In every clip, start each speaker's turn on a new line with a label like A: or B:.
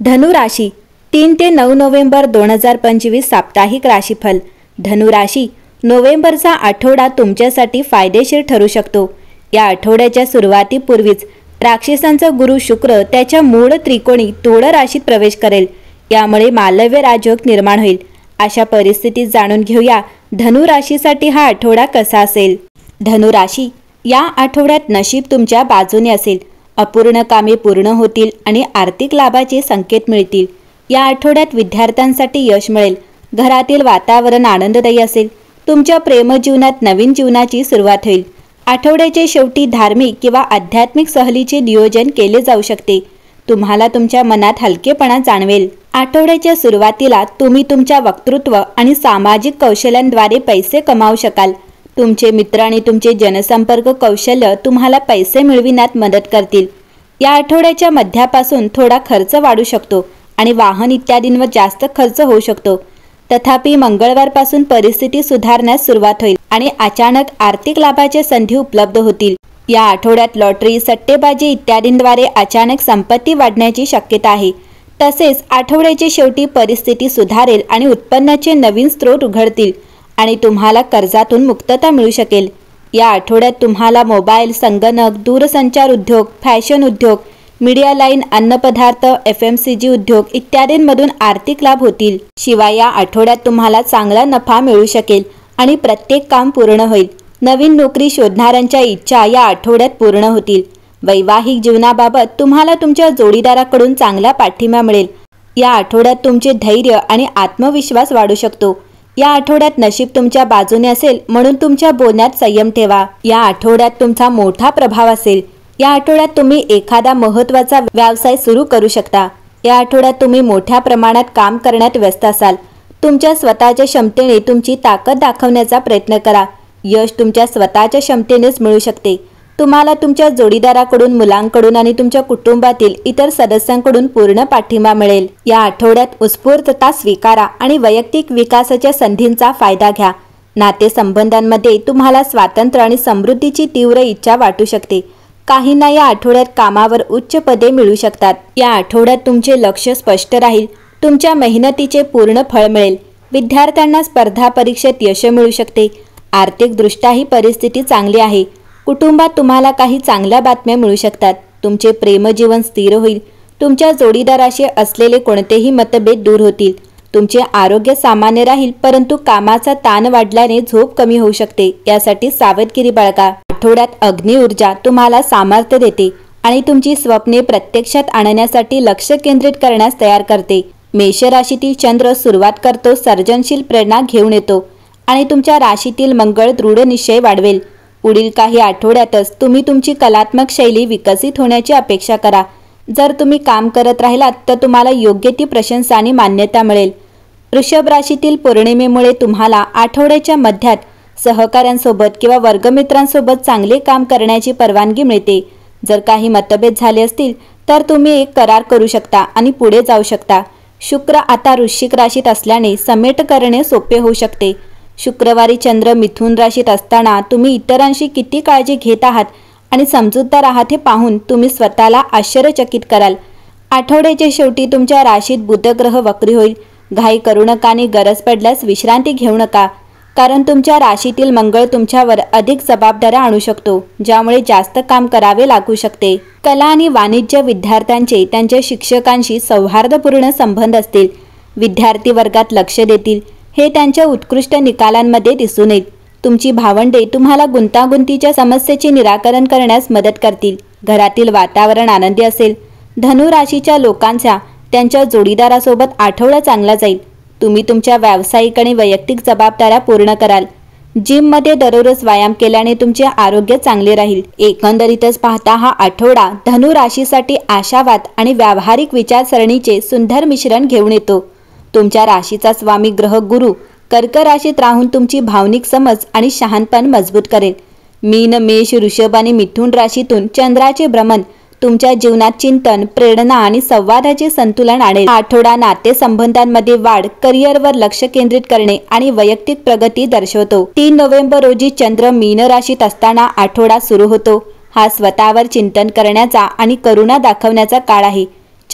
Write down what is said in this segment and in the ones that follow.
A: धनु राशी 3 ते 9 नोव्हेंबर 2025 साप्ताहिक राशीफल। धनु राशी, नोव्हेंबरचा आठवडा तुमच्यासाठी फायदेशीर ठरू शकतो। या आठवड्याच्या सुरुवातीपूर्वीच राक्षसांचा गुरु शुक्र त्याच्या मूळ त्रिकोणी तुळ राशीत प्रवेश करेल। यामुळे मालव्य राजयोग निर्माण होईल। अशा परिस्थितीत जाणून घेऊया धनु राशीसाठी हा आठवडा कसा असेल। धनु राशी, या आठवड्यात नशीब तुमच्या बाजूने असेल। अपूर्ण कामे पूर्ण होतील आणि आर्थिक लाभाचे संकेत मिळतील। या आठवड्यात विद्यार्थ्यांसाठी यश मिळेल। घरातील वातावरण आनंददायी असेल। तुमच्या प्रेमजीवनात नवीन जीवनाची सुरुवात होईल। आठवड्याच्या शेवटी धार्मिक किंवा आध्यात्मिक सहलीचे नियोजन केले जाऊ शकते। तुम्हाला तुमच्या मनात हलकेपणा जाणवेल। आठवड्याच्या सुरुवातीला तुम्ही तुमच्या वक्तृत्व आणि सामाजिक कौशल्यांद्वारे पैसे कमावू शकाल। तुमचे मित्र आणि तुमचे जनसंपर्क कौशल्य तुम्हाला पैसे मिळविण्यात मदत करतील। या आठवड्याच्या मध्यापासून थोडा खर्च वाढू शकतो आणि वाहन इत्यादींवर जास्त खर्च होऊ शकतो। तथापि मंगळवारपासून परिस्थिती सुधारण्यास सुरुवात होईल आणि अचानक आर्थिक लाभाच्या संधी उपलब्ध होतील। या आठवड्यात लॉटरी, सट्टेबाजी इत्यादींद्वारे अचानक संपत्ती वाढण्याची शक्यता आहे। तसेच आठवड्याच्या शेवटी परिस्थिती सुधारेल आणि उत्पन्नाचे नवीन स्रोत उघडतील आणि तुम्हाला कर्जातून मुक्तता मिळू शकेल। या आठवड्यात तुम्हाला मोबाईल, संगणक, दूरसंचार उद्योग, फॅशन उद्योग, मीडिया लाईन, अन्नपदार्थ, FMCG उद्योग इत्यादींमधून आर्थिक लाभ होतील। शिवाय या आठवड्यात तुम्हाला चांगला नफा मिळू शकेल आणि प्रत्येक काम पूर्ण होईल। नवीन नोकरी शोधणाऱ्यांच्या इच्छा या आठवड्यात पूर्ण होतील। वैवाहिक जीवनाबाबत तुम्हाला तुमच्या जोडीदाराकडून चांगला पाठिंबा मिळेल। या आठवड्यात तुमचे धैर्य आणि आत्मविश्वास वाढू शकतो। या आठवड्यात नशीब तुमच्या बाजूने असेल, म्हणून तुमच्या बोलण्यात संयम ठेवा। या आठवड्यात तुमचा मोठा प्रभाव असेल। या आठवड्यात तुम्ही एखादा महत्त्वाचा व्यवसाय सुरू करू शकता। या आठवड्यात तुम्ही मोठ्या प्रमाणात काम करण्यात व्यस्त असाल। तुमच्या स्वतःच्या क्षमतेने तुमची ताकद दाखवण्याचा प्रयत्न करा। यश तुमच्या स्वतःच्या क्षमतेनेच मिळू शकते। तुम्हाला तुमच्या जोडीदाराकडून, मुलांकडून आणि तुमच्या कुटुंबातील इतर सदस्यांकडून पूर्ण पाठिंबा मिळेल। या आठवड्यात उत्स्फूर्तता स्वीकारा आणि वैयक्तिक विकासाच्या संधींचा फायदा घ्या। नातेसंबंधांमध्ये तुम्हाला स्वातंत्र्य आणि समृद्धीची तीव्र इच्छा वाटू शकते। काहींना या आठवड्यात कामावर उच्च पदे मिळू शकतात। या आठवड्यात तुमचे लक्ष स्पष्ट राहील। तुमच्या मेहनतीचे पूर्ण फळ मिळेल। विद्यार्थ्यांना स्पर्धा परीक्षेत यश मिळू शकते। आर्थिकदृष्ट्या ही परिस्थिती चांगली आहे। कुटुंबात तुम्हाला काही चांगल्या बातम्या मिळू शकतात। तुमचे प्रेमजीवन स्थिर होईल। तुमच्या जोडीदाराशी असलेले कोणतेही मतभेद दूर होतील। तुमचे आरोग्य सामान्य राहील, परंतु कामाचा ताण वाढल्याने झोप कमी होऊ शकते। यासाठी सावधगिरी बाळगा। आठवड्यात अग्नी ऊर्जा तुम्हाला सामर्थ्य देते आणि तुमची स्वप्ने प्रत्यक्षात आणण्यासाठी लक्ष केंद्रित करण्यास तयार करते। मेष राशीतील चंद्र सुरुवात करतो सर्जनशील प्रेरणा घेऊन येतो आणि तुमच्या राशीतील मंगळ दृढ निश्चय वाढवेल। पुढील काही आठवड्यातच तुम्ही तुमची कलात्मक शैली विकसित होण्याची अपेक्षा करा। जर तुम्ही काम करत राहिलात तर तुम्हाला योग्य ती प्रशंसा आणि मान्यता मिळेल। वृषभ राशीतील पौर्णिमेमुळे तुम्हाला आठवड्याच्या मध्यात सहकाऱ्यांसोबत किंवा वर्गमित्रांसोबत चांगले काम करण्याची परवानगी मिळते। जर काही मतभेद झाले असतील तर तुम्ही एक करार करू शकता आणि पुढे जाऊ शकता। शुक्र आता वृश्चिक राशीत असल्याने समेट करणे सोपे होऊ शकते। शुक्रवारी चंद्र मिथुन राशीत असताना तुम्ही इतरांशी किती काळजी घेत आहात आणि समजूतदार आहात हे पाहून तुम्ही स्वतःला आश्चर्यचकित कराल। आठवड्याच्या शेवटी तुमच्या राशीत बुध ग्रह वक्री होईल। घाई करू नका आणि गरज पडल्यास विश्रांती घेऊ नका, कारण तुमच्या राशीतील मंगळ तुमच्यावर अधिक जबाबदाऱ्या आणू शकतो, ज्यामुळे जास्त काम करावे लागू शकते। कला आणि वाणिज्य विद्यार्थ्यांचे त्यांच्या शिक्षकांशी सौहार्दपूर्ण संबंध असतील। विद्यार्थी वर्गात लक्ष देतील, हे त्यांच्या उत्कृष्ट निकालांमध्ये दिसून येईल। तुमची भावंडे तुम्हाला गुंतागुंतीच्या समस्येचे निराकरण करण्यास मदत करतील। घरातील वातावरण आनंदी असेल। धनु राशीच्या लोकांचा त्यांच्या जोडीदारासोबत आठवडा चांगला जाईल। तुम्ही तुमच्या व्यावसायिक आणि वैयक्तिक जबाबदाऱ्या पूर्ण कराल। जिममध्ये दररोज व्यायाम केल्याने तुमचे आरोग्य चांगले राहील। एकंदरीतच पाहता हा आठवडा धनु राशीसाठी आशावाद आणि व्यावहारिक विचारसरणीचे सुंदर मिश्रण घेऊन येतो। तुमच्या राशीचा स्वामी ग्रह गुरु कर्क राशीत राहून तुमची भावनिक समज आणि शहाणपण मजबूत करेल। मीन, मेष, वृषभ आणि मिथुन राशीतून चंद्राचे भ्रमण तुमच्या जीवनात चिंतन, प्रेरणा आणि संवादाचे संतुलन आणेल। आठवडा नातेसंबंधांमध्ये वाढ, करिअरवर लक्ष केंद्रित करणे आणि वैयक्तिक प्रगती दर्शवतो। 3 नोव्हेंबर रोजी चंद्र मीन राशीत असताना आठवडा सुरू होतो। हा स्वतःवर चिंतन करण्याचा आणि करुणा दाखवण्याचा काळ आहे।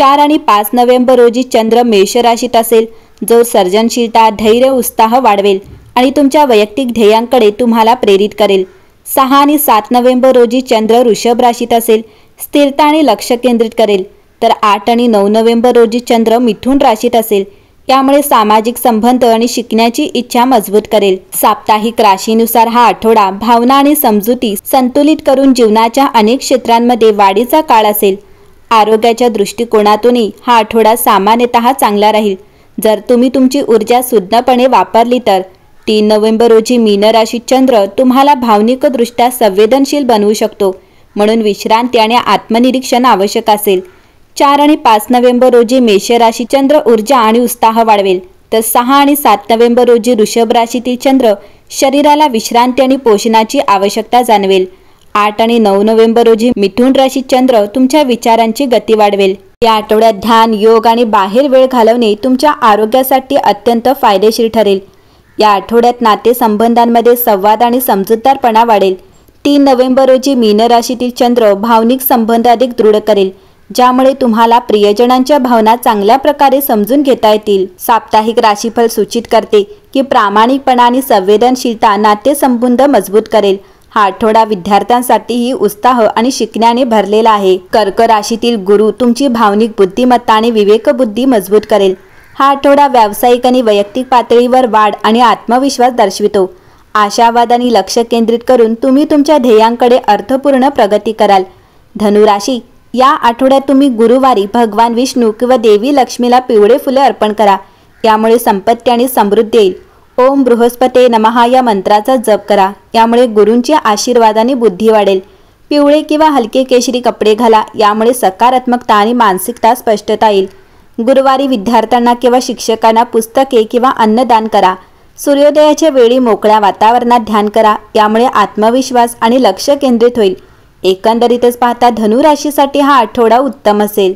A: 4 आणि 5 नोव्हेंबर रोजी चंद्र मेष राशीत असेल, जो सर्जनशीलता, धैर्य, उत्साह वाढवेल आणि तुमच्या वैयक्तिक ध्येयांकडे तुम्हाला प्रेरित करेल. 6 आणि 7 नोव्हेंबर रोजी चंद्र वृषभ राशीत असेल, स्थिरता आणि लक्ष केंद्रित करेल. तर 8 आणि 9 नोव्हेंबर रोजी चंद्र मिथुन राशीत असेल, त्यामुळे सामाजिक संबंध आणि शिकण्याची इच्छा मजबूत करेल. साप्ताहिक राशीनुसार हा आठवडा भावना आणि समजुती संतुलित करून जीवनाच्या अनेक क्षेत्रांमध्ये वाढीचा काळ असेल. आरोग्याच्या दृष्टिकोनातूनही हा आठवडा सामान्यतः चांगला राहील जर तुम्ही तुमची ऊर्जा सुज्ञपणे वापरली तर. 3 नोव्हेंबर रोजी मीन राशीत चंद्र तुम्हाला भावनिकदृष्ट्या संवेदनशील बनवू शकतो, म्हणून विश्रांती आणि आत्मनिरीक्षण आवश्यक असेल. 4 आणि 5 नोव्हेंबर रोजी मेष राशी चंद्र ऊर्जा आणि उत्साह वाढवेल. तर 6 आणि 7 नोव्हेंबर रोजी वृषभ राशीतील चंद्र शरीराला विश्रांती आणि पोषणाची आवश्यकता जाणवेल. 8 आणि 9 नोव्हेंबर रोजी मिथुन राशीत चंद्र तुमच्या विचारांची गती वाढवेल. या आठवड्यात ध्यान, योग आणि बाहेर वेळ घालवणे तुमच्या आरोग्यासाठी अत्यंत फायदेशीर ठरेल. या आठवड्यात नातेसंबंधांमध्ये संवाद आणि समजूतदारपणा वाढेल. 3 नोव्हेंबर रोजी मीन राशीतील चंद्र भावनिक संबंध अधिक दृढ करेल, ज्यामुळे तुम्हाला प्रियजनांच्या भावना चांगल्या प्रकारे समजून घेता येतील. साप्ताहिक राशीफल सूचित करते की प्रामाणिकपणा आणि संवेदनशीलता नातेसंबंध मजबूत करेल. हा आठवडा विद्यार्थ्यांसाठीही उत्साह आणि शिकण्याने भरलेला आहे. कर्क राशीतील गुरु तुमची भावनिक बुद्धिमत्ता आणि विवेकबुद्धी मजबूत करेल. हा आठवडा व्यावसायिक आणि वैयक्तिक पातळीवर वाढ आणि आत्मविश्वास दर्शवितो. आशावाद आणि लक्ष केंद्रित करून तुम्ही तुमच्या ध्येयांकडे अर्थपूर्ण प्रगती कराल. धनुराशी, या आठवड्यात तुम्ही गुरुवारी भगवान विष्णू किंवा देवी लक्ष्मीला पिवळे फुले अर्पण करा. यामुळे संपत्ती आणि समृद्धी येईल. ओम बृहस्पते नमः या मंत्राचा जप करा. यामुळे गुरूंच्या आशीर्वादाने बुद्धी वाढेल. पिवळे किंवा हलके केशरी कपडे घाला. यामुळे सकारात्मकता आणि मानसिकता स्पष्टता येईल. गुरुवारी विद्यार्थ्यांना किंवा शिक्षकांना पुस्तके किंवा अन्नदान करा. सूर्योदयाच्या वेळी मोकळ्या वातावरणात ध्यान करा. यामुळे आत्मविश्वास आणि लक्ष केंद्रित होईल. एकंदरीतच पाहता धनुराशीसाठी हा आठवडा उत्तम असेल.